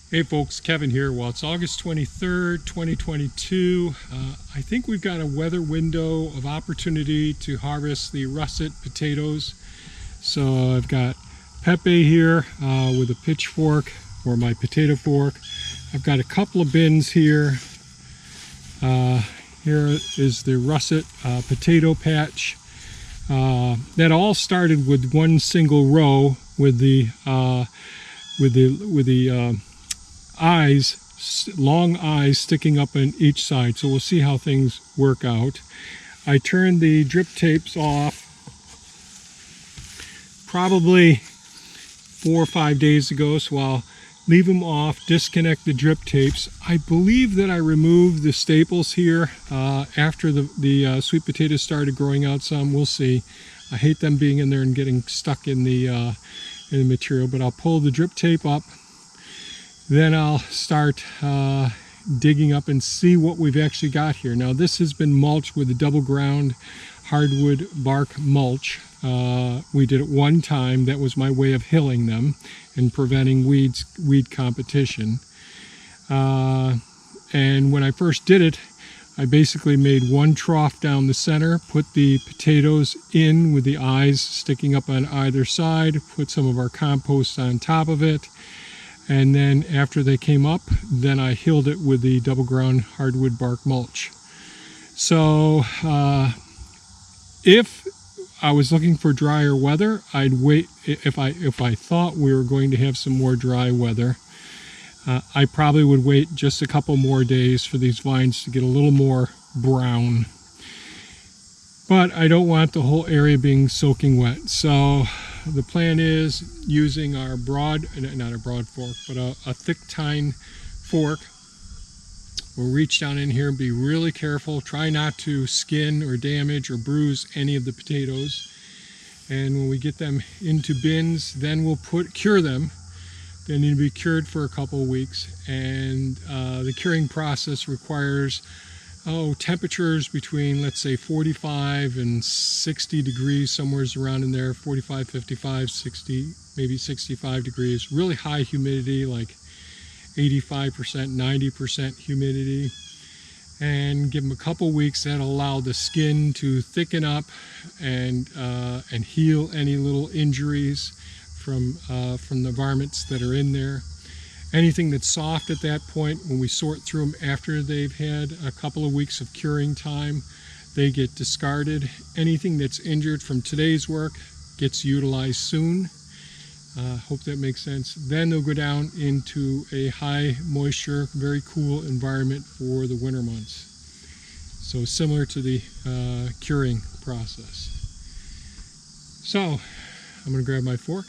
Hey folks, Kevin here. Well, it's August 23rd, 2022. I think we've got a weather window of opportunity to harvest the russet potatoes. So I've got Pepe here with a pitchfork or my potato fork. I've got a couple of bins here. Here is the russet potato patch. That all started with one single row with the long eyes sticking up on each side. So we'll see how things work out. I turned the drip tapes off probably 4 or 5 days ago, so I'll leave them off, disconnect the drip tapes. I believe that I removed the staples here after the sweet potatoes started growing out some. We'll see. I hate them being in there and getting stuck in the material, but I'll pull the drip tape up. Then I'll start digging up and see what we've actually got here. Now this has been mulched with a double ground hardwood bark mulch. We did it one time. That was my way of hilling them and preventing weed competition. And when I first did it, I basically made one trough down the center, put the potatoes in with the eyes sticking up on either side, put some of our compost on top of it. And then after they came up, then I hilled it with the double ground hardwood bark mulch. So if I was looking for drier weather, I'd wait. If I thought we were going to have some more dry weather, I probably would wait just a couple more days for these vines to get a little more brown. But I don't want the whole area being soaking wet. So the plan is using our not a broad fork, but a thick tine fork. We'll reach down in here and be really careful. Try not to skin or damage or bruise any of the potatoes. And when we get them into bins, then we'll cure them. They need to be cured for a couple of weeks. And the curing process requires temperatures between, let's say, 45 and 60 degrees, somewhere around in there, 45, 55, 60, maybe 65 degrees. Really high humidity, like 85%, 90% humidity. And give them a couple weeks. That'll allow the skin to thicken up and heal any little injuries from the varmints that are in there. Anything that's soft at that point, when we sort through them after they've had a couple of weeks of curing time, they get discarded. Anything that's injured from today's work gets utilized soon. Hope that makes sense. Then they'll go down into a high moisture, very cool environment for the winter months. So similar to the curing process. So I'm going to grab my fork.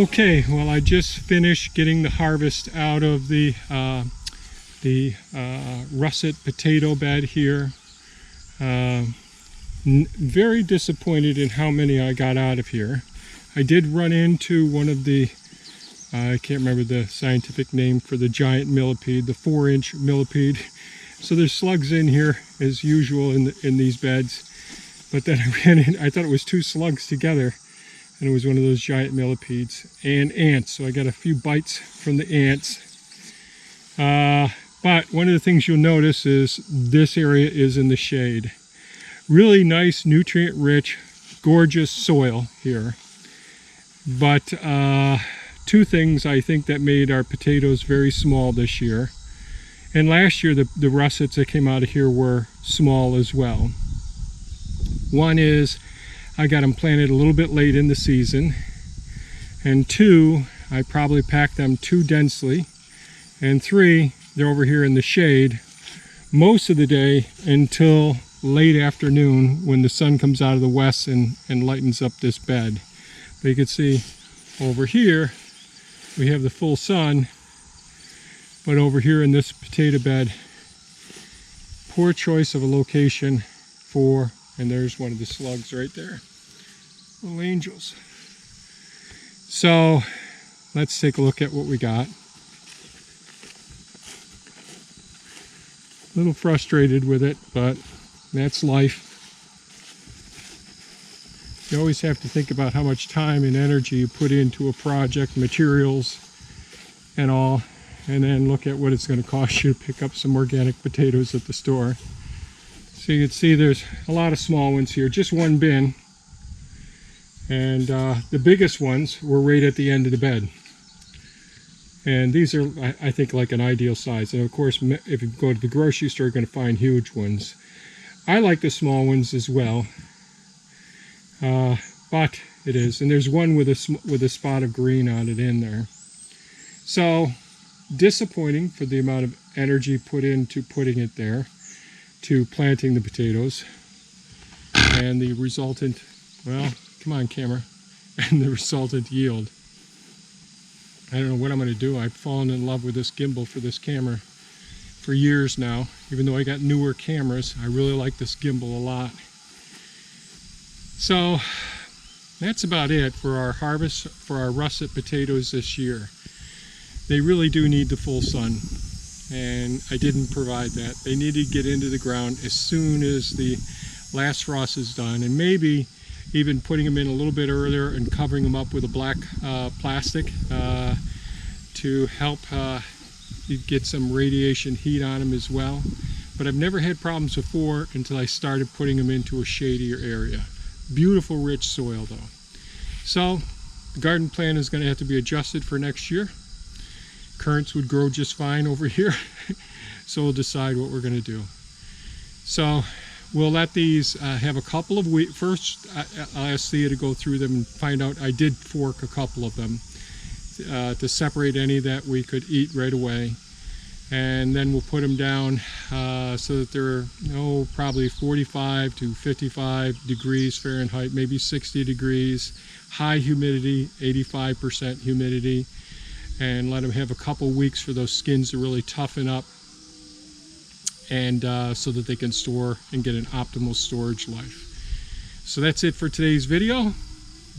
Okay, well, I just finished getting the harvest out of the russet potato bed here. Very disappointed in how many I got out of here. I did run into one of the, I can't remember the scientific name for the giant millipede, the 4-inch millipede. So there's slugs in here as usual in these beds. But then I ran in, I thought it was 2 slugs together, and it was one of those giant millipedes. And ants, so I got a few bites from the ants. But one of the things you'll notice is this area is in the shade. Really nice, nutrient-rich, gorgeous soil here. But 2 things I think that made our potatoes very small this year. And last year the russets that came out of here were small as well. One is I got them planted a little bit late in the season. And 2, I probably packed them too densely. And 3, they're over here in the shade most of the day until late afternoon when the sun comes out of the west and lightens up this bed. But you can see over here we have the full sun, but over here in this potato bed, poor choice of a location for, and there's one of the slugs right there, little angels. So let's take a look at what we got. A little frustrated with it, but that's life. You always have to think about how much time and energy you put into a project, materials and all, and then look at what it's going to cost you to pick up some organic potatoes at the store. So you can see there's a lot of small ones here, just one bin. And the biggest ones were right at the end of the bed. And these are, I think, like an ideal size. And of course, if you go to the grocery store, you're going to find huge ones. I like the small ones as well, but it is. And there's one with a spot of green on it in there. So disappointing for the amount of energy put into putting it there, to planting the potatoes, and the resultant, well, come on camera, and the resultant yield. I don't know what I'm going to do. I've fallen in love with this gimbal for this camera for years now. Even though I got newer cameras, I really like this gimbal a lot. So that's about it for our harvest for our russet potatoes this year. They really do need the full sun, and I didn't provide that. They need to get into the ground as soon as the last frost is done, and maybe even putting them in a little bit earlier and covering them up with a black plastic to help get some radiation heat on them as well. But I've never had problems before until I started putting them into a shadier area. Beautiful rich soil though. So the garden plan is going to have to be adjusted for next year. Currants would grow just fine over here. So we'll decide what we're going to do. So we'll let these have a couple of weeks. First, I'll ask Thea to go through them and find out. I did fork a couple of them to separate any that we could eat right away. And then we'll put them down so that they're probably 45 to 55 degrees Fahrenheit, maybe 60 degrees, high humidity, 85% humidity, and let them have a couple weeks for those skins to really toughen up, and so that they can store and get an optimal storage life. So that's it for today's video.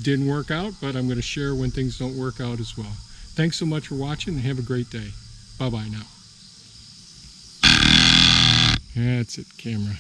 Didn't work out, but I'm going to share when things don't work out as well. Thanks so much for watching, and have a great day. Bye-bye now. That's it, camera.